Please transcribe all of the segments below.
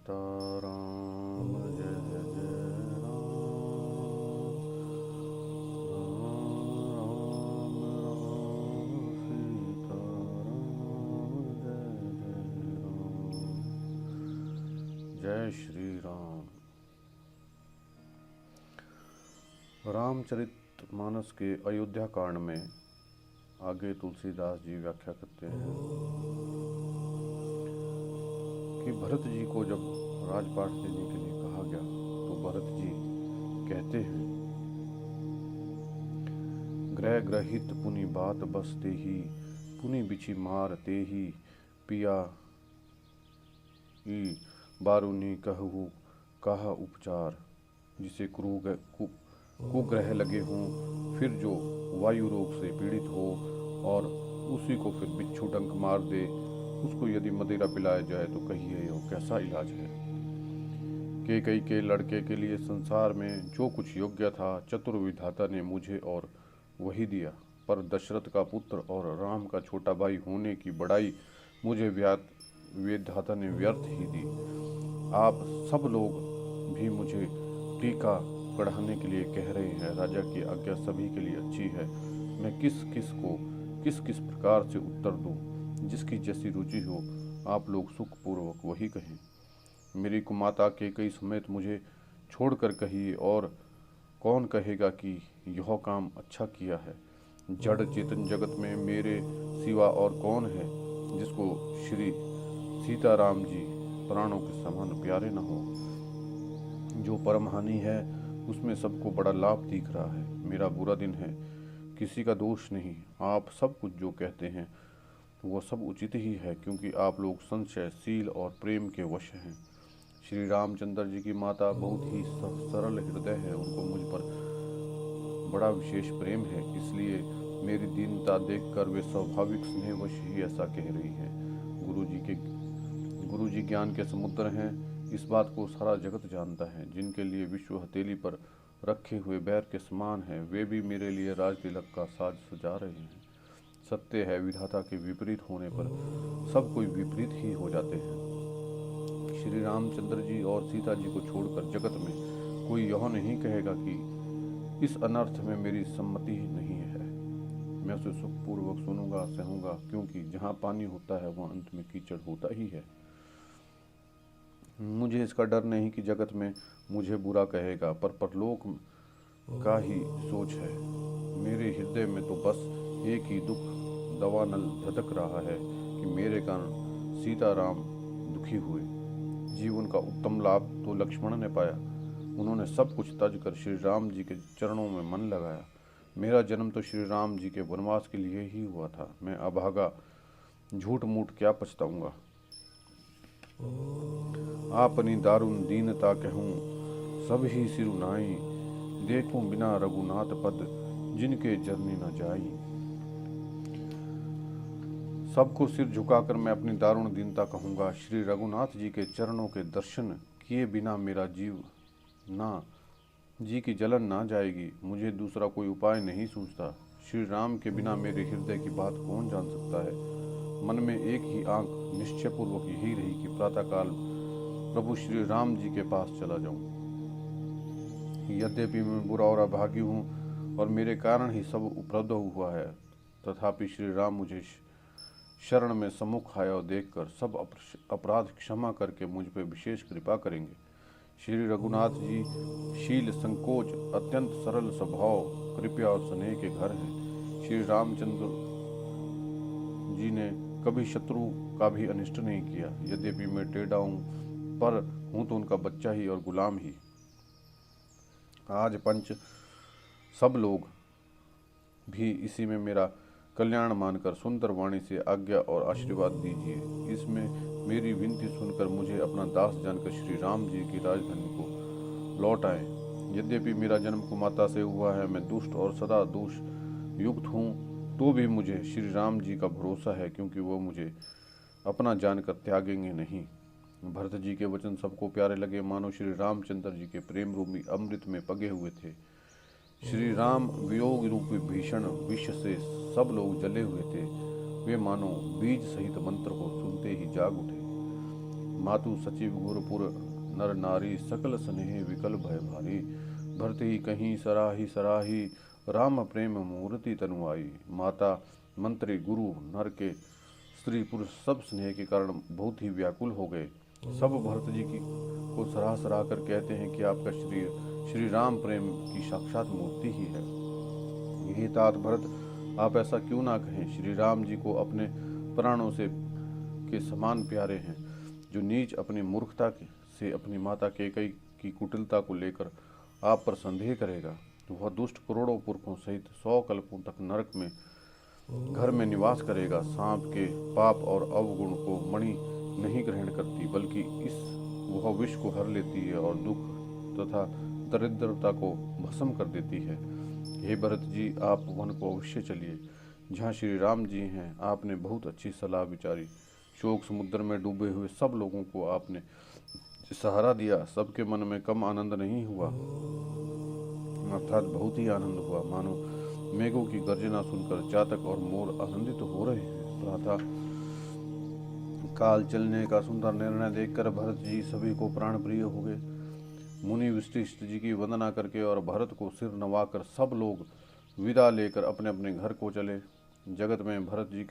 सीताराम जय जय राम, राम राम सीताराम जय जय राम। जय श्री राम। रामचरितमानस के अयोध्या कांड में आगे तुलसीदास जी व्याख्या करते हैं कि भरत जी को जब राजपाट देने के लिए कहा गया तो भरत जी कहते हैं, ग्रह ग्रहित पुनि बात बसते ही, पुनि बिछि मारते ही, पिया ई बारुनी कहू कहा उपचार। जिसे कुग्रह लगे हों, फिर जो वायु रोग से पीड़ित हो और उसी को फिर बिच्छू डंक मार दे, उसको यदि मदिरा पिलाया जाए तो कहिए यह कैसा इलाज है। कैकेयी के लड़के के लिए संसार में जो कुछ योग्य था, चतुर विधाता ने मुझे और वही दिया, पर दशरथ का पुत्र और राम का छोटा भाई होने की बड़ाई मुझे विधाता ने व्यर्थ ही दी। आप सब लोग भी मुझे टीका पढ़ाने के लिए कह रहे हैं। राजा की आज्ञा सभी के लिए अच्छी है। मैं किस किस प्रकार से उत्तर दूं? जिसकी जैसी रुचि हो आप लोग सुखपूर्वक वही कहें। मेरी कुमाता कैकेयी समेत मुझे छोड़कर कहिए, और कौन कहेगा कि यह काम अच्छा किया है। जड़ चेतन जगत में मेरे सिवा और कौन है जिसको श्री सीताराम जी प्राणों के समान प्यारे न हो। जो परमहानि है उसमें सबको बड़ा लाभ दिख रहा है। मेरा बुरा दिन है, किसी का दोष नहीं। आप सब कुछ जो कहते हैं वो सब उचित ही है, क्योंकि आप लोग संशयशील और प्रेम के वश हैं। श्री रामचंद्र जी की माता बहुत ही सरल हृदय है, उनको मुझ पर बड़ा विशेष प्रेम है, इसलिए मेरी दीनता देखकर वे स्वाभाविक स्नेहवश ही ऐसा कह रही हैं। गुरु जी ज्ञान के समुद्र हैं, इस बात को सारा जगत जानता है। जिनके लिए विश्व हथेली पर रखे हुए बैर के समान है, वे भी मेरे लिए राज तिलक का साज सजा रहे हैं। सत्य है, विधाता के विपरीत होने पर सब कोई विपरीत ही हो जाते हैं। श्री रामचंद्र जी और सीता जी को छोड़कर जगत में कोई यह नहीं कहेगा कि इस अनर्थ में मेरी सम्मति ही नहीं है। मैं उसे सुखपूर्वक सुनूंगा, सहूंगा, क्योंकि जहाँ पानी होता है वहाँ अंत में कीचड़ होता ही है। मुझे इसका डर नहीं कि जगत में मुझे बुरा कहेगा, पर परलोक का ही सोच है। मेरे हृदय में तो बस एक ही दुख दवानल धधक रहा है कि मेरे कारण सीताराम दुखी हुए। जीवन का उत्तम लाभ तो लक्ष्मण ने पाया, उन्होंने सब कुछ तज कर श्री राम जी के चरणों में मन लगाया। मेरा जन्म तो श्री राम जी के वनवास के लिए ही हुआ था। मैं अभागा झूठ मूठ क्या पछताऊंगा। आपनी दारुण दीनता कहूँ सब ही सिरुनाई, देखूं बिना रघुनाथ पद जिनके जरनी न जाई। सबको सिर झुकाकर मैं अपनी दारुण दीनता कहूँगा। श्री रघुनाथ जी के चरणों के दर्शन किए बिना मेरा जी की जलन ना जाएगी। मुझे दूसरा कोई उपाय नहीं सूझता। श्री राम के बिना मेरे हृदय की बात कौन जान सकता है। मन में एक ही आंख निश्चयपूर्वक यही रही कि प्रातःकाल प्रभु श्री राम जी के पास चला जाऊं। यद्यपि मैं बुरा और अभागी हूँ और मेरे कारण ही सब उपलब्ध हुआ है, तथापि श्री राम मुझे शरण में सम्मुख आया और देखकर सब अपराध क्षमा करके मुझ पर विशेष कृपा करेंगे। श्री रघुनाथ जी शील संकोच अत्यंत सरल स्वभाव, कृपया और स्नेह के घर हैं। श्री रामचंद्र जी ने कभी शत्रु का भी अनिष्ट नहीं किया। यद्यपि मैं टेढ़ा हूँ, पर हूँ तो उनका बच्चा ही और गुलाम ही। आज पंच सब लोग भी इसी में मेरा कल्याण मानकर सुंदर वाणी से आज्ञा और आशीर्वाद दीजिए। इसमें मेरी विनती सुनकर मुझे अपना दास जानकर श्री राम जी की राजधानी को लौट आए। यद्यपि मेरा जन्म कुमाता से हुआ है, मैं दुष्ट और सदा दोष युक्त हूँ, तो भी मुझे श्री राम जी का भरोसा है, क्योंकि वो मुझे अपना जानकर त्यागेंगे नहीं। भरत जी के वचन सबको प्यारे लगे, मानो श्री रामचंद्र जी के प्रेम रूपी अमृत में पगे हुए थे। श्री राम वियोग रूपी भीषण विष से सब लोग जले हुए थे। वे मानो बीज सहित मंत्र को सुनते ही जाग उठे। मातु सचिव गुरुपुर नर नारी, सकल स्नेह विकल भय भारी। भरत ही कहीं सराही सराही, राम प्रेम मूर्ति तनु आई। माता मंत्री गुरु नर के स्त्री पुरुष सब स्नेह के कारण बहुत ही व्याकुल हो गए। सब भरत जी की को सराह सराह कर कहते हैं कि आपका श्री राम प्रेम की साक्षात मूर्ति ही है। यही तात भरत, आप ऐसा क्यों ना कहें, श्री राम जी को अपने प्राणों से के समान प्यारे हैं। जो नीच अपनी मूर्खता से अपनी माता कैकेयी की कुटिलता को लेकर आप पर संदेह करेगा, तो वह दुष्ट करोड़ों पुरखों सहित 100 कल्पों तक नरक में घर में निवास करेगा। सांप के पाप और अवगुण को मणि नहीं ग्रहण करती, बल्कि वह विष को हर लेती है और दुख तथा दरिद्रता को भस्म कर देती है। हे भरत जी, आप वन को अवश्य चलिए, जहाँ श्री राम जी हैं। आपने बहुत अच्छी सलाह विचारी। शोक समुद्र में डूबे हुए सब लोगों को आपने सहारा दिया। सबके मन में कम आनंद नहीं हुआ, अर्थात बहुत ही आनंद हुआ। मानो मेघों की गर्जना सुनकर चातक और मोर आनंदित हो रहे हैं। प्रातः काल चलने का सुंदर निर्णय देखकर भरत जी सभी को प्राण प्रिय हो गए। मुनि वशिष्ठ जी की वंदना करके और भरत को सिर नवाकर सब लोग विदा लेकर अपने अपने घर को चले। जगत में भरत जी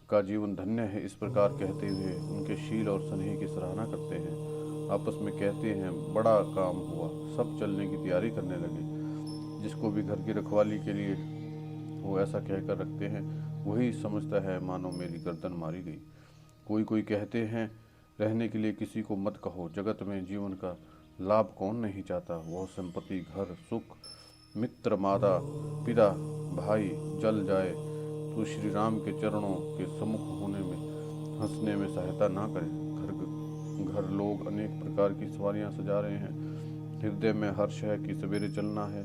का जीवन धन्य है, इस प्रकार कहते हुए उनके शील और स्नेह की सराहना करते हैं। आपस में कहते हैं, बड़ा काम हुआ। सब चलने की तैयारी करने लगे। जिसको भी घर की रखवाली के लिए वो ऐसा कहकर रखते हैं, वही समझता है मानो मेरी गर्दन मारी गई। कोई कहते हैं, रहने के लिए किसी को मत कहो। जगत में जीवन का लाभ कौन नहीं चाहता। वह संपत्ति, घर, सुख, मित्र, माता पिता, भाई जल जाए तो श्री राम के चरणों के सम्मुख होने में हंसने में सहायता ना करें। घर लोग अनेक प्रकार की सवारियां सजा रहे हैं। हृदय में हर्ष है कि सवेरे चलना है।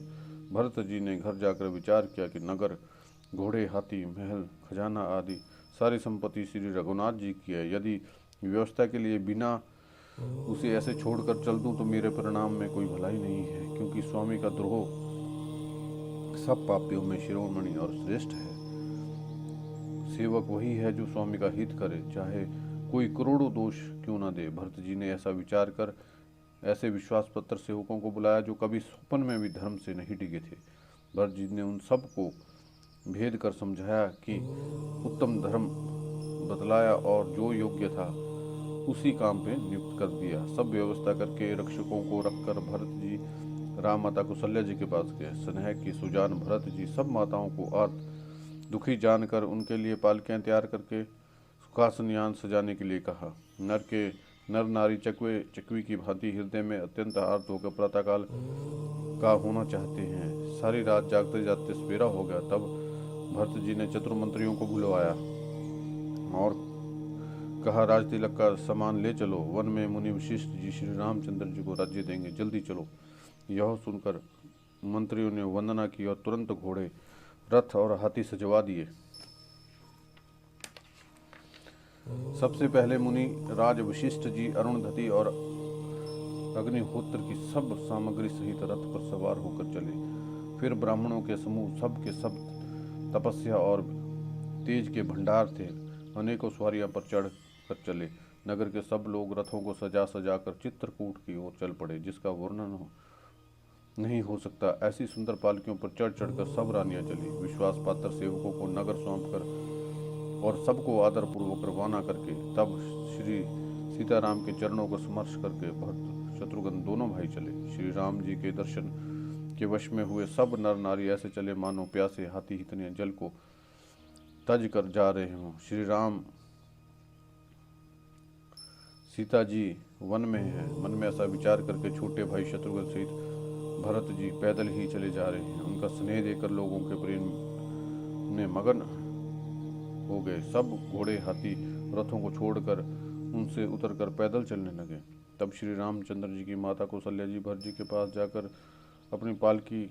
भरत जी ने घर जाकर विचार किया कि नगर, घोड़े, हाथी, महल, खजाना आदि सारी संपत्ति श्री रघुनाथ जी की है। यदि व्यवस्था के लिए बिना उसे ऐसे छोड़कर चल दूं तो मेरे परिणाम में कोई भलाई नहीं है, क्योंकि स्वामी का द्रोह सब पापियों में शिरोमणि और श्रेष्ठ है। सेवक वही है जो स्वामी का हित करे, चाहे कोई करोड़ों दोष क्यों न दे। भरत जी ने ऐसा विचार कर ऐसे विश्वास पत्र सेवकों को बुलाया जो कभी स्वप्न में भी धर्म से नहीं टिके थे। भरत जी ने उन सब को भेद कर समझाया कि उत्तम धर्म बतलाया और जो योग्य था उसी काम पे नियुक्त कर दिया। सब व्यवस्था करके रक्षकों को रखकर भरत जी राम माता कौशल्या जी के पास गए। स्नेह की सुजान भरत जी सब माताओं को दुखी जानकर उनके लिए पालकियां तैयार करके सुखासन यान सजाने के लिए कहा। नर नारी चकवी की भांति हृदय में अत्यंत आर्त होकर प्रातःकाल का होना चाहते हैं। सारी रात जागते जागते सवेरा हो गया। तब भरत जी ने चतुर मंत्रियों को बुलवाया और कहा, राज तिलक का सामान ले चलो। वन में मुनि वशिष्ठ जी श्री रामचंद्र जी को राज्य देंगे, जल्दी चलो। यह सुनकर मंत्रियों ने वंदना की और तुरंत घोड़े, रथ और हाथी सजवा दिए। सबसे पहले मुनि राज वशिष्ठ जी अरुणधति और अग्निहोत्र की सब सामग्री सहित रथ पर सवार होकर चले। फिर ब्राह्मणों के समूह सब के सब तपस्या और तेज के भंडार थे, अनेकों सवारियां पर चढ़ कर चले। नगर के सब लोग रथों को सजा सजा कर चित्रकूट की ओर चल पड़े, जिसका वर्णन नहीं हो सकता। ऐसी सुंदर पालकियों पर चढ़ चढ़कर सब रानियां चली। विश्वास पात्र सेवकों को नगर सौंप कर और सबको आदर पूर्वक रवाना करके तब श्री सीताराम के चरणों को स्पर्श करके भरत शत्रुघ्न दोनों भाई चले। श्री राम जी के दर्शन के वश में हुए सब नर नारी ऐसे चले मानो प्यासे हाथी इतने जल को तज कर जा रहे हों। श्री राम सीता जी वन में है। मन में ऐसा विचार करके छोटे भाई शत्रुघ्न सहित भरत जी पैदल ही चले जा रहे हैं। उनका स्नेह देकर लोगों के प्रेम में मगन हो गए। सब घोड़े, हाथी, रथों को छोड़कर उनसे उतरकर पैदल चलने लगे। तब श्री रामचंद्र जी की माता कौशल्या जी भरत जी के पास जाकर अपनी पालकी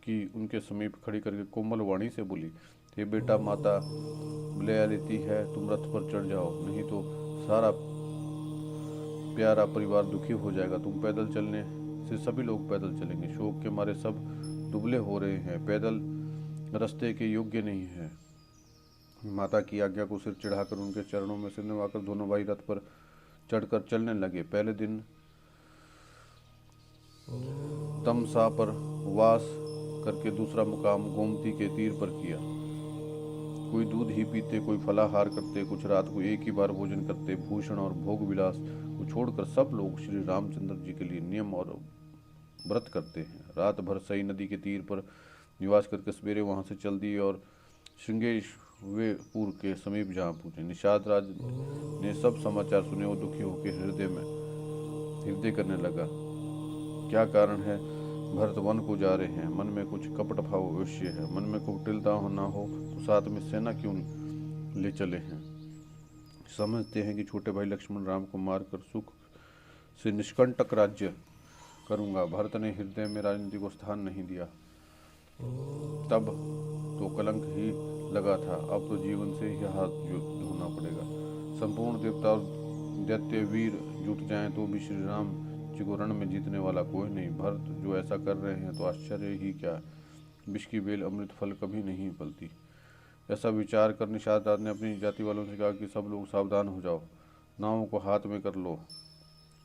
की उनके समीप खड़ी करके कोमल वाणी से बोली, हे बेटा, माता बुला लेती है, तुम रथ पर चढ़ जाओ, नहीं तो सारा प्यारा परिवार दुखी हो जाएगा। तुम पैदल चलने से सभी लोग पैदल चलेंगे। शोक के मारे सब दुबले हो रहे हैं, पैदल रास्ते के योग्य नहीं है। माता की आज्ञा को सिर चढ़ाकर उनके चरणों में सिर नवाकर दोनों भाई रथ पर चढ़कर चलने लगे। पहले दिन तमसा पर वास करके दूसरा मुकाम गोमती के तीर पर किया। कोई दूध ही पीते, कोई फलाहार करते, कुछ रात को एक ही बार भोजन करते। भूषण और भोग विलास को छोड़कर सब लोग श्री रामचंद्र जी के लिए नियम और व्रत करते हैं। रात भर सई नदी के तीर पर निवास करके सवेरे वहां से चल दिए और श्रृंगेश्वरपुर के समीप जहाँ पहुंचे। निषाद राज ने सब समाचार सुने और दुखी होकर हृदय करने लगा। क्या कारण है? भरत वन को जा रहे हैं, मन में कुछ कपट भाव अवश्य है। मन में कुटिलता ना हो तो साथ में सेना क्यों ले चले हैं? समझते हैं कि छोटे भाई लक्ष्मण राम को मारकर सुख से निष्कंटक राज्य करूंगा। भरत ने हृदय में राजनीति को स्थान नहीं दिया। तब तो कलंक ही लगा था, अब तो जीवन से ही हाथ धोना पड़ेगा। संपूर्ण देवता और दैत्य वीर जुट जाएं तो भी श्री राम जी को रण में जीतने वाला कोई नहीं। भरत जो ऐसा कर रहे हैं तो आश्चर्य ही क्या, विष की बेल अमृत फल कभी नहीं फलती। ऐसा विचार कर निषाद राज ने अपनी जाति वालों से कहा कि सब लोग सावधान हो जाओ, नावों को हाथ में कर लो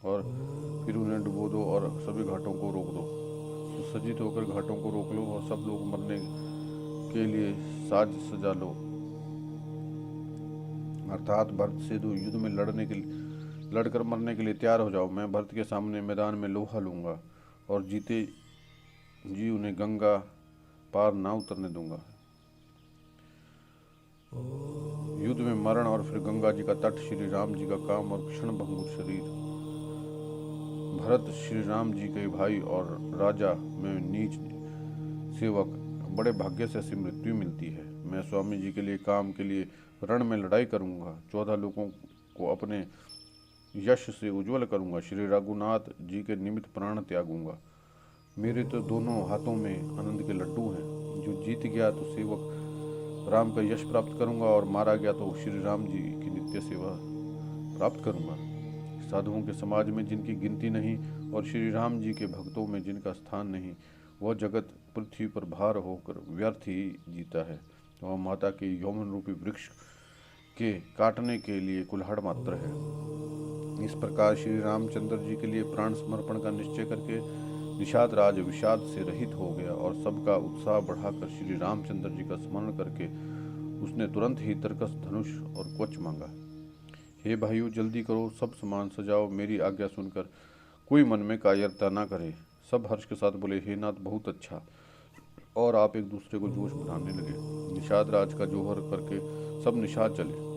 और फिर उन्हें डुबो दो और सभी घाटों को रोक दो। सुसज्जित होकर घाटों को रोक लो और सब लोग मरने के लिए साज सजा लो, अर्थात भरत से दो युद्ध में लड़कर मरने के लिए तैयार हो जाओ। मैं भरत के सामने मैदान में लोहा लूंगा और जीते जी उन्हें गंगा पार ना उतरने दूंगा। युद्ध में मरण और फिर गंगा जी का तट, श्री राम जी का काम और क्षण भंगुर शरीर। भरत श्री राम जी के भाई और राजा में नीच सेवक, बड़े भाग्य से ऐसी मृत्यु मिलती है। मैं स्वामी जी के लिए काम के लिए रण में लड़ाई करूंगा, 14 लोगों को अपने यश से उज्जवल करूंगा। श्री रघुनाथ जी के निमित्त प्राण त्यागूंगा। मेरे तो दोनों हाथों में आनंद के लड्डू हैं। जो जीत गया तो सेवक राम का यश प्राप्त करूंगा और मारा गया तो श्री राम जी की नित्य सेवा प्राप्त करूंगा। साधुओं के समाज में जिनकी गिनती नहीं और श्री राम जी के भक्तों में जिनका स्थान नहीं, वह जगत पृथ्वी पर भार होकर व्यर्थ ही जीता है। वह माता के यौवन रूपी वृक्ष के काटने के लिए कुल्हाड़ मात्र है। इस प्रकार श्री रामचंद्र जी के लिए प्राण समर्पण का निश्चय करके निषाद राज विषाद से रहित हो गया और सबका उत्साह बढ़ाकर श्री रामचंद्र जी का स्मरण करके उसने तुरंत ही तरकस, धनुष और कवच मांगा। हे भाइयों, जल्दी करो, सब सामान सजाओ, मेरी आज्ञा सुनकर कोई मन में कायरता ना करे। सब हर्ष के साथ बोले, हे नाथ, बहुत अच्छा। और आप एक दूसरे को जोश बढ़ाने लगे। निषाद राज का जोहर करके सब निषाद चले।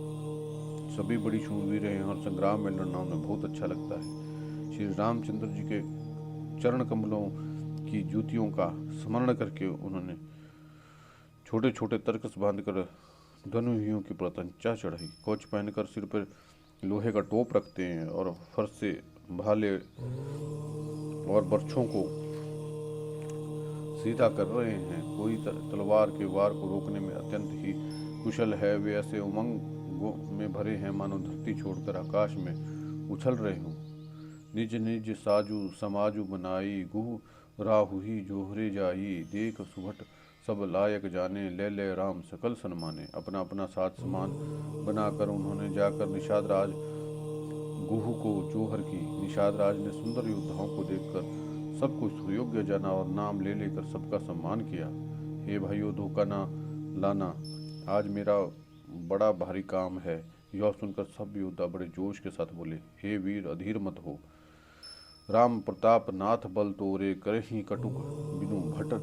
सभी बड़ी शूरवीर हैं और संग्राम में लड़ना उन्हें बहुत अच्छा लगता है। श्री रामचंद्र जी के चरण कमलों की ज्योतियों का स्मरण करके उन्होंने छोटे छोटे तरकस बांधकर धनुहियों की प्रतंचा चढ़ाई। कवच पहनकर सिर पर लोहे का टोप रखते हैं और फर्श से भाले और बर्छों को सीधा कर रहे हैं। कोई तलवार के वार को रोकने में अत्यंत ही कुशल है। वे ऐसे उमंग में भरे हैं मानो धरती छोड़कर आकाश में उछल रहे हों। निज निज साजू समाजू बनाई, गुह राहु ही जोहरे जाई। देख सुभट सब लायक जाने, ले ले राम सकल सन्माने। अपना अपना साज समान बनाकर उन्होंने जाकर निषाद राज गुह को जोहर की। निषाद राज ने सुंदर योद्धाओं को देखकर सबको सुयोग्य जाना और नाम ले लेकर सबका सम्मान किया। हे भाइयों, धोखा ना लाना, आज मेरा बड़ा भारी काम है। यह सुनकर सब योद्धा बड़े जोश के साथ बोले, हे वीर, अधीर मत हो। राम प्रताप नाथ बल तोरे, करही कटुक बिनु भट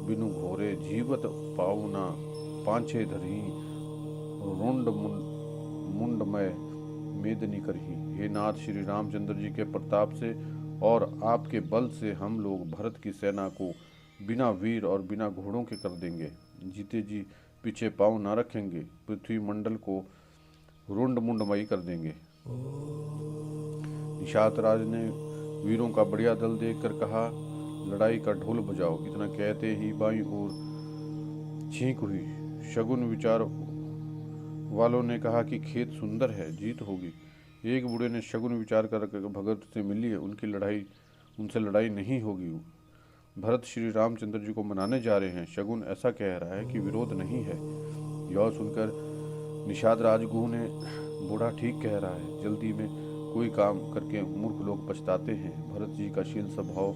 बिनु घोरे। जीवत पाउना पांछे धरही, रुंड मुंडमय मेदनी करही। हे नाथ, श्री रामचंद्र जी के प्रताप से और आपके बल से हम लोग भरत की सेना को बिना वीर और बिना घोड़ों के कर देंगे। जीते जी पीछे पाँव न रखेंगे, पृथ्वी मंडल को रुंड मुंडमयी कर देंगे। निषाद राज ने वीरों का बढ़िया दल देखकर कहा, लड़ाई का ढोल बजाओ। इतना कहते ही बाईं ओर छींक हुई। शगुन विचार वालों ने कहा कि खेत सुंदर है, जीत होगी। एक बूढ़े ने शगुन विचार कर भगत से मिली, उनसे लड़ाई नहीं होगी। भरत श्री रामचंद्र जी को मनाने जा रहे हैं। शगुन ऐसा कह रहा है कि विरोध नहीं है। यह सुनकर निषाद राजगुह ने, बूढ़ा ठीक कह रहा है, जल्दी में कोई काम करके मूर्ख लोग पछताते हैं। भरत जी का शील स्वभाव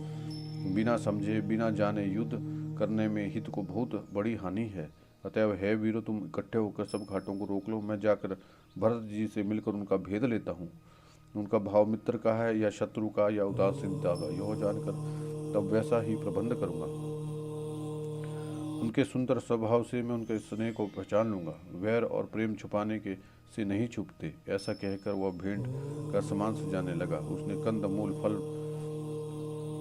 बिना समझे बिना जाने युद्ध करने में हित को बहुत बड़ी हानि है। अतएव है वीरो, तुम इकट्ठे होकर सब घाटों को रोक लो। मैं जाकर भरत जी से मिलकर उनका भेद लेता हूँ। उनका भाव मित्र का है या शत्रु का या उदासीनता का, यह जानकर तब वैसा ही प्रबंध करूँगा। उनके सुंदर स्वभाव से मैं उनके स्नेह को पहचान लूँगा। वैर और प्रेम छुपाने के से नहीं छुपते। ऐसा कहकर वह भेंट का सामान सजाने लगा। उसने कंद मूल फल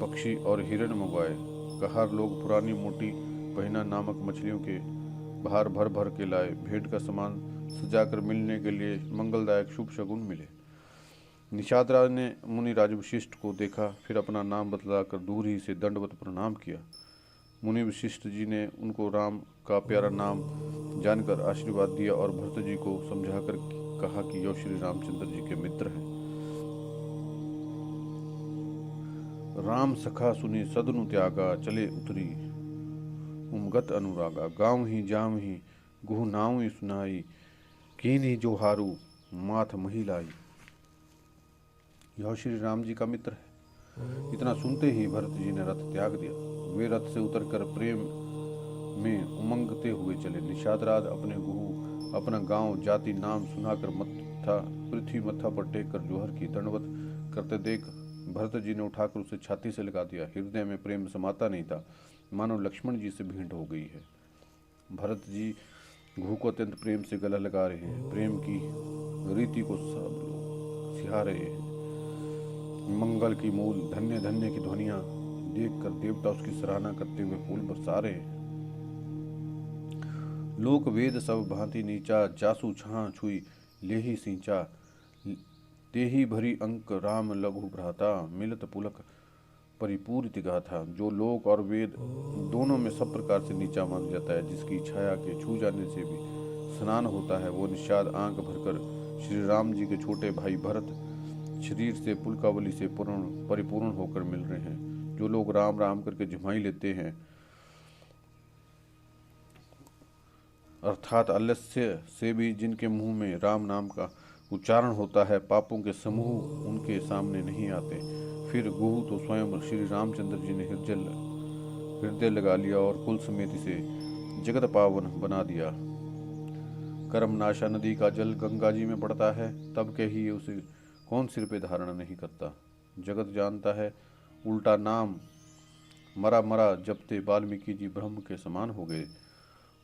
पक्षी और हिरण मंगवाए। कहार लोग पुरानी मोटी पहिना नामक मछलियों के भार भर भर के लाए। भेंट का सामान सजाकर मिलने के लिए मंगलदायक शुभ शगुन मिले। निषाद राज ने मुनिराज वशिष्ठ को देखा, फिर अपना नाम बतलाकर दूर ही से दंडवत प्रणाम किया। मुनि वशिष्ठ जी ने उनको राम का प्यारा नाम जानकर आशीर्वाद दिया और भरत जी को समझाकर कहा कि यो श्री रामचंद्र जी के मित्र हैं। राम सखा सुनी सदनु त्यागा, चले उतरी उमगत अनुरागा। गाँव ही जाम ही गुह नाव ही सुनाई, कीनी जो हारू माथ महिलाई। यह श्री राम जी का मित्र है। इतना सुनते ही भरत जी ने रथ त्याग दिया। वे रथ से उतरकर प्रेम में उमंगते हुए चले। निषाद राज अपने गुरु अपना गांव जाति नाम सुनाकर मत्था पृथ्वी मत्था पर टेक कर जोहर की। दंडवत करते देख भरत जी ने उठाकर उसे छाती से लगा दिया। हृदय में प्रेम समाता नहीं था, मानो लक्ष्मण जी से भेंट हो गई है। भरत जी गुरु को अत्यंत प्रेम से गला लगा रहे हैं। प्रेम की रीति को सब लोग सिहा रहे हैं। मंगल की मूल धन्य धन्य की ध्वनियां देखकर देवता उसकी सराहना करते हुए फूल बरसा रहे हैं। लोक वेद सब भांति नीचा, जासु छां छुई लेही सींचा। तेही भरी अंक राम लघु भ्राता, मिलत पुलक परिपूरित गाथा। जो लोक और वेद दोनों में सब प्रकार से नीचा माना जाता है, जिसकी छाया के छू जाने से भी स्नान होता है, वो निषाद आंख भरकर श्री राम जी के छोटे भाई भरत शरीर से पुलकावली से परिपूर्ण होकर मिल रहे हैं। जो लोग राम राम करके झुमाई लेते हैं, अर्थात आलस्य से भी जिनके मुंह में राम नाम का उच्चारण होता है, पापों के समूह उनके सामने नहीं आते। फिर गुहू तो स्वयं श्री रामचंद्र जी ने हृदय लगा लिया और कुल समेत इसे जगत पावन बना दिया। कर्मनाशा नदी का जल गंगा जी में पड़ता है, तब कहिए उसे कौन सिर पे धारण नहीं करता। जगत जानता है, उल्टा नाम मरा मरा जपते वाल्मीकि जी ब्रह्म के समान हो गए।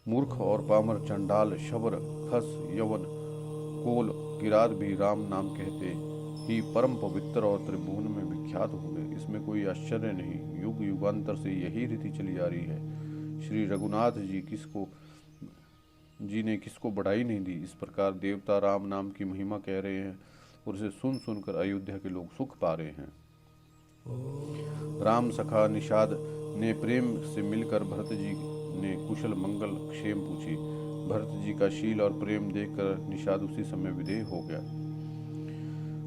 मूर्ख और पामर चंडाल शबर खस यवन कोल किरात भी राम नाम कहते ही परम पवित्र और त्रिभुवन में विख्यात हो गए। इसमें कोई आश्चर्य नहीं, युग युगांतर से यही रीति चली आ रही है। श्री रघुनाथ जी ने किसको बढ़ाई नहीं दी। इस प्रकार देवता राम नाम की महिमा कह रहे हैं और उसे सुन सुनकर अयोध्या के लोग सुख पा रहे हैं। राम सखा निषाद ने प्रेम से मिलकर भरत जी ने कुशल मंगल क्षेम पूछी। भरत जी का शील और प्रेम देखकर निषाद उसी समय विदेह हो गया।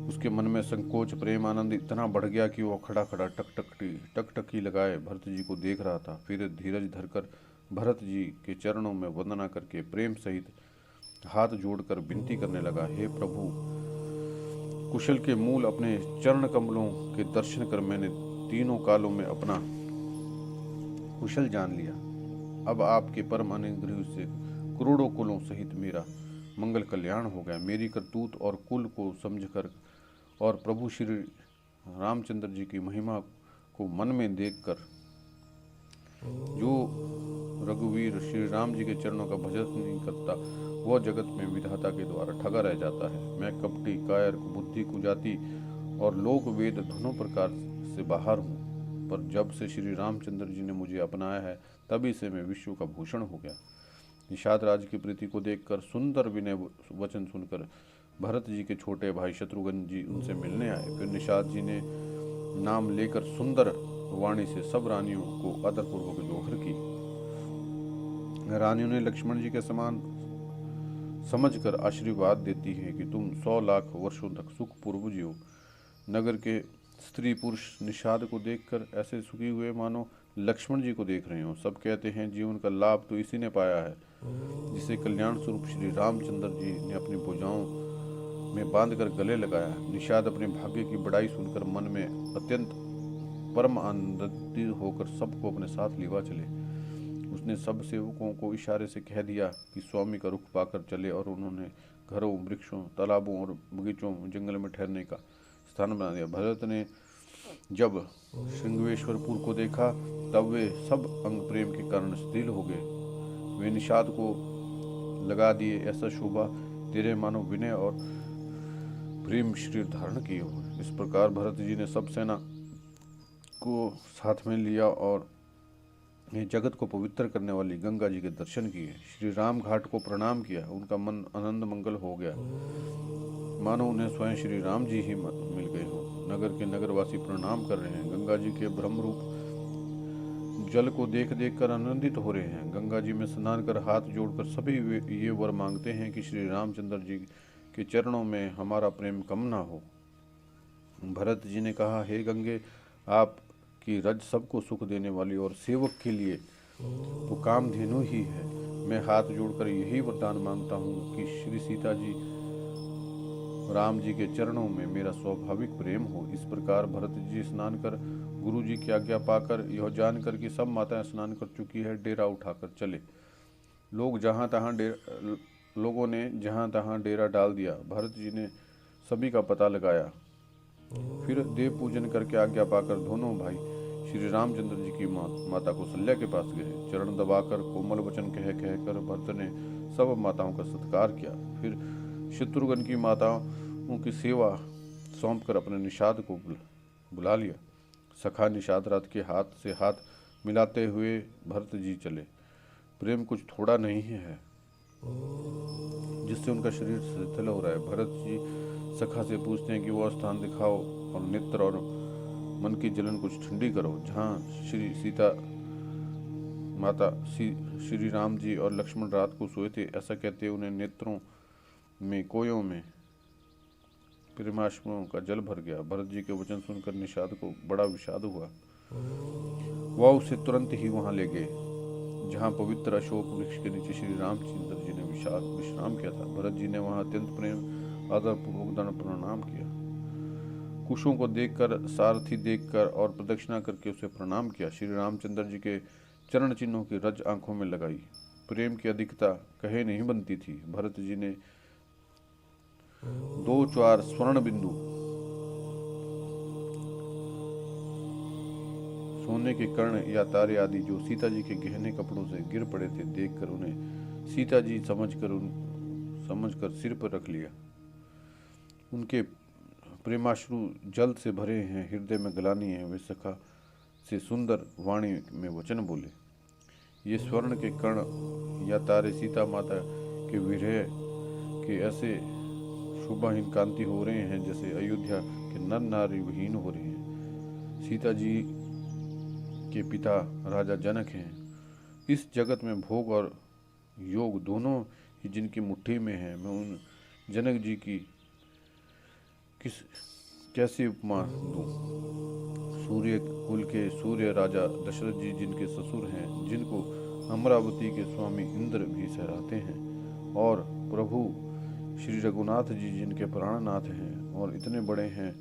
उसके मन में संकोच प्रेम आनंद इतना बढ़ गया कि वह खड़ा खड़ा टकटकी लगाए भरत जी को देख रहा था। फिर धीरज धरकर भरत जी के चरणों में वंदना करके प्रेम सहित हाथ जोड़कर विनती करने लगा, हे प्रभु, कुशल के मूल अपने चरण कमलों के दर्शन कर मैंने तीनों कालों में अपना कुशल जान लिया। अब आपके परम अनुग्रह से करोड़ों कुलों सहित मेरा मंगल कल्याण हो गया। मेरी करतूत और कुल को समझकर और प्रभु श्री रामचंद्र जी की महिमा को मन में देखकर जो रघुवीर श्री राम जी के चरणों का भजन नहीं करता, वह जगत में विधाता के द्वारा ठगा रह जाता है। मैं कपटी कायर बुद्धि कुजाति और लोक वेद दोनों प्रकार से बाहर हूँ, पर जब से श्री रामचंद्र जी ने मुझे अपनाया है, तभी से मैं विश्व का भूषण हो गया। निषाद राज की प्रीति को देखकर सुंदर विनय वचन सुनकर भरत जी के छोटे भाई शत्रुघ्न जी उनसे मिलने आए। फिर निषाद जी ने नाम लेकर सुंदर वाणी से सब रानियों को आदरपूर्वक जोहर की। रानियों ने लक्ष्मण जी के समान समझकर आशीर्वाद देती है कि तुम 100 लाख वर्षों तक सुखपूर्व जियो। नगर के स्त्री पुरुष निषाद को देखकर ऐसे सुखी हुए मानो लक्ष्मण जी को देख रहे हो। सब कहते हैं जीवन का लाभ तो इसी ने पाया है जिसे कल्याण स्वरूप श्री रामचंद्र जी ने अपनी भुजाओं में बांधकर गले लगाया। निषाद अपने भाग्य की बड़ाई सुनकर मन में अत्यंत परम आनंदित होकर सबको अपने साथ लिवा चले। उसने सब सेवकों को इशारे से कह दिया कि स्वामी का रुख पाकर चले, और उन्होंने घरों, वृक्षों, तालाबों और बगीचों, जंगल में ठहरने का स्थान बना दिया। भरत ने जब श्रृंगवेश्वरपुर को देखा तब वे सब अंग प्रेम के कारण स्थिर हो गए। वे निषाद को लगा दिए, ऐसा शोभा तेरे मानो विनय और प्रेम शरीर धारण किए हो। इस प्रकार भरत जी ने सब सेना को साथ में लिया और ये जगत को पवित्र करने वाली गंगा जी के दर्शन किए। श्री राम घाट को प्रणाम किया। उनका मन आनंद मंगल हो गया, मानो उन्हें स्वयं श्री राम जी ही मिल गए हो। नगर के नगरवासी प्रणाम कर रहे हैं। गंगा जी के ब्रह्म रूप जल को देख देख कर आनंदित हो रहे हैं। गंगा जी में स्नान कर हाथ जोड़कर सभी ये वर मांगते हैं कि श्री रामचंद्र जी के चरणों में हमारा प्रेम कम ना हो। भरत जी ने कहा, हे गंगे, आप की रज सबको सुख देने वाली और सेवक के लिए तो कामधेनु ही है। मैं हाथ जोड़कर यही वरदान मांगता हूँ कि श्री सीता जी राम जी के चरणों में मेरा स्वाभाविक प्रेम हो। इस प्रकार भरत जी स्नान कर गुरु जी की आज्ञा पाकर यह जानकर कि सब माताएं स्नान कर चुकी है, डेरा उठाकर चले। लोगों ने जहाँ तहाँ डेरा डाल दिया। भरत जी ने सभी का पता लगाया। फिर देव पूजन करके आज्ञा पाकर दोनों भाई श्री रामचंद्र जी की माता कौशल्या के पास गए। चरण दबाकर कोमल वचन कह कहकर भरत ने सब माताओं का सत्कार किया। फिर शत्रुघ्न की माताओं की सेवा सौंप कर अपने निषाद को बुला लिया। सखा निषाद रथ के हाथ से हाथ मिलाते हुए भरत जी चले। प्रेम कुछ थोड़ा नहीं है जिससे उनका शरीर शिथिल हो रहा है। भरत जी सखा से पूछते हैं कि वह स्थान दिखाओ और नेत्र और मन की जलन कुछ ठंडी करो जहाँ श्री सीता माता श्री राम जी और लक्ष्मण रात को सोए थे। ऐसा कहते उन्हें नेत्रों में कोयों में प्रेमाश्रुओं का जल भर गया। भरत जी के वचन सुनकर निषाद को बड़ा विषाद हुआ। वह उसे तुरंत ही वहां ले गए जहां पवित्र अशोक वृक्ष के नीचे श्री रामचंद्र जी ने विश्राम किया था। भरत जी ने वहां अत्यंत प्रेम आदरपूर्वक दंड प्रणाम किया। कुशों को देखकर, सारथी देखकर और प्रदक्षिणा करके उसे प्रणाम किया। श्री रामचंद्र जी के चरण चिन्हों की रज आंखों में लगाई। प्रेम की अधिकता कहे नहीं बनती थी। भरत जी ने 2-4 स्वर्ण बिंदु सोने के कर्ण या तारे आदि जो सीता जी के गहने कपड़ों से गिर पड़े थे देखकर उन्हें सीता जी समझकर सिर पर रख लिया। उनके प्रेमाश्रु जल से भरे हैं, हृदय में गलानी है। वे सखा से सुंदर वाणी में वचन बोले। ये स्वर्ण के कर्ण या तारे सीता माता के विरह के ऐसे शोभाहीन कांति हो रहे हैं जैसे अयोध्या के नर नारी विहीन हो रहे हैं। सीता जी के पिता राजा जनक हैं। इस जगत में भोग और योग दोनों ही जिनकी मुट्ठी में है, मैं उन जनक जी की कैसी उपमा दूं। सूर्य कुल के सूर्य राजा दशरथ जी जिनके ससुर हैं, जिनको अमरावती के स्वामी इंद्र भी सहराते हैं, और प्रभु श्री रघुनाथ जी जिनके प्राणनाथ हैं और इतने बड़े हैं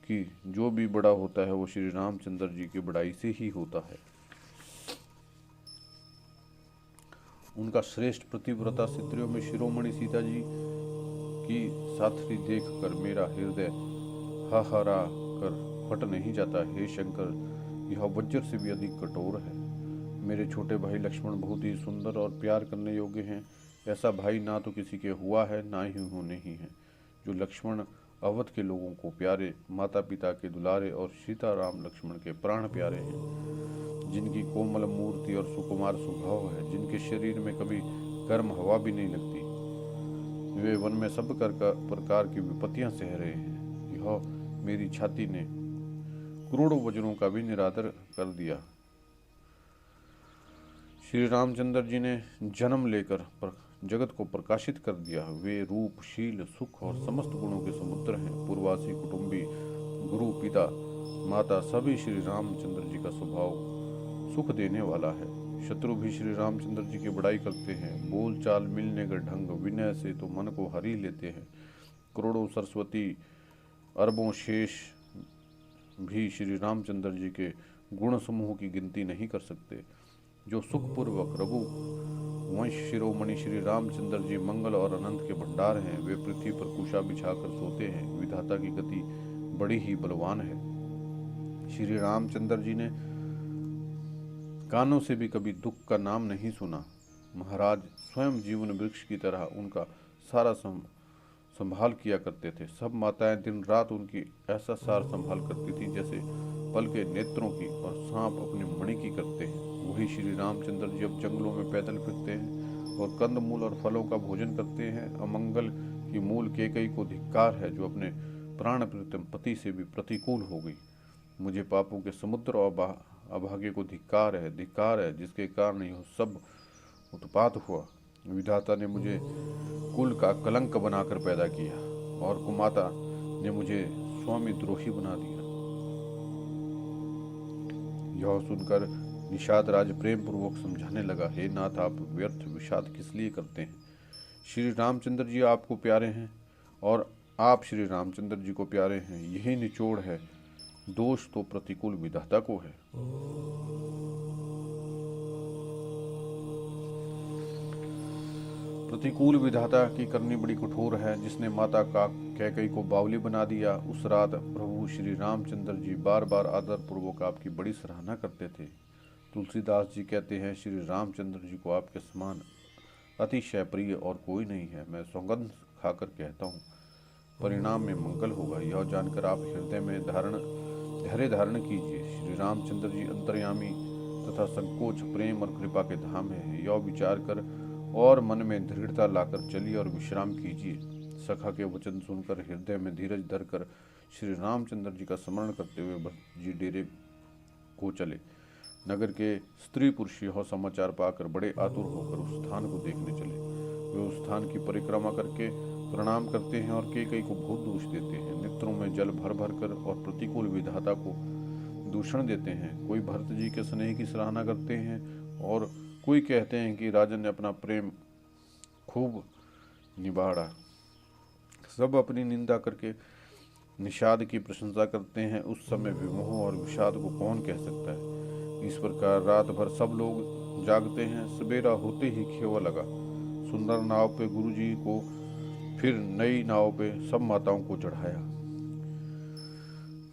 कि जो भी बड़ा होता है वो श्री रामचंद्र जी की बड़ाई से ही होता है। उनका श्रेष्ठ प्रतिव्रता स्त्रियों में शिरोमणि सीता जी की साथी देख कर मेरा हृदय हाहारा कर फट नहीं जाता। हे शंकर, यह वज्र से भी अधिक कठोर है। मेरे छोटे भाई लक्ष्मण बहुत ही सुंदर और प्यार करने योग्य हैं। ऐसा भाई ना तो किसी के हुआ है, ना ही होने ही है। जो लक्ष्मण अवध के लोगों को प्यारे, माता पिता के दुलारे और सीता राम लक्ष्मण के प्राण प्यारे हैं, जिनकी कोमल मूर्ति और सुकुमार स्वभाव है, जिनके शरीर में कभी गर्म हवा भी नहीं लगती। वे वन में सब प्रकार की विपत्तियां सह रहे हैं। यह मेरी छाती ने करोड़ों वज्रों का भी निरादर कर दिया। श्री रामचंद्र जी ने जन्म लेकर जगत को प्रकाशित कर दिया। वे रूप, शील, सुख और समस्त गुणों के समुद्र हैं। पूर्वासी, कुटुंबी, गुरु, पिता, माता सभी श्री रामचंद्र जी का स्वभाव सुख देने वाला है। शत्रु भी श्री रामचंद्र जी की बड़ाई करते हैं। बोल चाल, मिलने का ढंग, विनय से तो मन को हरी लेते हैं। करोड़ों सरस्वती अरबों शेष भी श्री रामचंद्र जी के गुण समूह की गिनती नहीं कर सकते। जो सुखपूर्वक रघु वंश शिरोमणि श्री रामचंद्र जी मंगल और अनंत के भंडार हैं, वे पृथ्वी पर कुशा बिछाकर सोते हैं। विधाता की गति बड़ी ही बलवान है। श्री रामचंद्र जी ने कानों से भी कभी दुख का नाम नहीं सुना। महाराज स्वयं जीवन वृक्ष की तरह उनका सारा संभाल किया करते थे। सब माताएं दिन रात उनकी ऐसा सार संभाल करती थी जैसे पल के नेत्रों की और सांप अपनी मणि की करते हैं। वही श्री रामचंद्र जी अब जंगलों में पैदल फिरते हैं और कंद मूल और फलों का भोजन करते हैं। अमंगल की मूल कैकई को धिक्कार है, जो अपने प्राण प्रीतम पति से भी प्रतिकूल हो गई। मुझे पापों के समुद्र और अभागे को धिक्कार है, जिसके कारण यह सब उत्पात हुआ। विधाता ने मुझे कुल का कलंक बनाकर पैदा किया और कुमाता ने मुझे स्वामी द्रोही बना दिया। यह सुनकर निषाद राज प्रेम पूर्वक समझाने लगा, हे नाथ, आप व्यर्थ विषाद किस लिए करते हैं? श्री रामचंद्र जी आपको प्यारे हैं और आप श्री रामचंद्र जी को प्यारे हैं, यही निचोड़ है। दोष तो प्रतिकूल विधाता को है। प्रतिकूल विधाता की करनी बड़ी कठोर है। जिसने माता का कैकई को बावली बना दिया, उस रात प्रभु श्री रामचंद्र जी बार बार आदर पूर्वक आपकी बड़ी सराहना करते थे। तुलसीदास जी कहते हैं, श्री रामचंद्र जी को आपके समान अतिशय प्रिय और कोई नहीं है। मैं सौगंध खाकर कहता हूँ, परिणाम में मंगल होगा। यह जानकर आप हृदय में धैर्य धारण कीजिए। श्री रामचंद्र जी अंतर्यामी तथा संकोच, प्रेम और कृपा के धाम है। यह विचार कर और मन में दृढ़ता लाकर चलिए और विश्राम कीजिए। सखा के वचन सुनकर हृदय में धीरज धरकर श्री रामचंद्र जी का स्मरण करते हुए भरत जी डेरे को चले। नगर के स्त्री पुरुष यह समाचार पाकर बड़े आतुर होकर उस स्थान को देखने चले। वे उस स्थान की परिक्रमा करके प्रणाम करते हैं और कैकई को बहुत दोष देते हैं। नेत्रों में जल भर भर कर और प्रतिकूल विधाता को दूषण देते हैं। कोई भरत जी के स्नेह की सराहना करते हैं और कोई कहते हैं कि राजन ने अपना प्रेम खूब निभाड़ा। सब अपनी निंदा करके निषाद की प्रशंसा करते हैं। उस समय विमोह और विषाद को कौन कह सकता है? इस प्रकार रात भर सब लोग जागते हैं। सवेरा होते ही खेवा लगा। सुंदर नाव पे गुरुजी को, फिर नई नाव पे सब माताओं को चढ़ाया।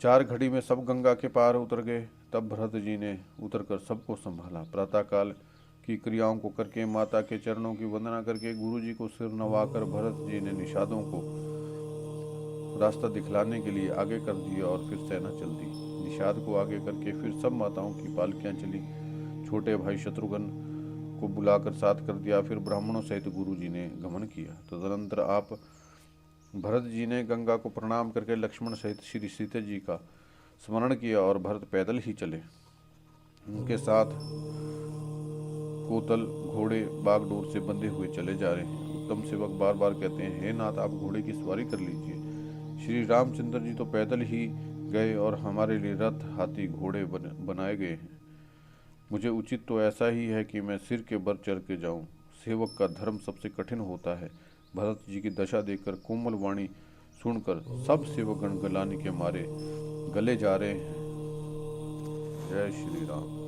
4 घड़ी में सब गंगा के पार उतर गए। तब भरत जी ने उतरकर सबको संभाला। प्रातःकाल की क्रियाओं को करके, माता के चरणों की वंदना करके, गुरुजी को सिर नवाकर भरत जी ने निषादों को रास्ता दिखलाने के लिए आगे कर दिया और फिर सेना चल दी। निषाद को आगे करके फिर सब माताओं की पालकियां चली। छोटे भाई शत्रुघ्न को बुलाकर साथ कर दिया। फिर ब्राह्मणों सहित गुरुजी ने गमन किया। तदनंतर आप भरत जी ने गंगा को प्रणाम करके लक्ष्मण सहित श्री सीता जी का स्मरण किया और भरत पैदल ही चले। उनके साथ कोतल घोड़े बागडोर से बंधे हुए चले जा रहे हैं। उत्तम सेवक बार बार कहते हैं, हे नाथ, आप घोड़े की सवारी कर लीजिए। श्री रामचंद्र जी तो पैदल ही गए और हमारे लिए रथ, हाथी, घोड़े बनाए गए हैं। मुझे उचित तो ऐसा ही है कि मैं सिर के बल चढ़ के जाऊं। सेवक का धर्म सबसे कठिन होता है। भरत जी की दशा देखकर, कोमल वाणी सुनकर सब सेवकगण गलाने के मारे गले जा रहे हैं। जय श्री राम।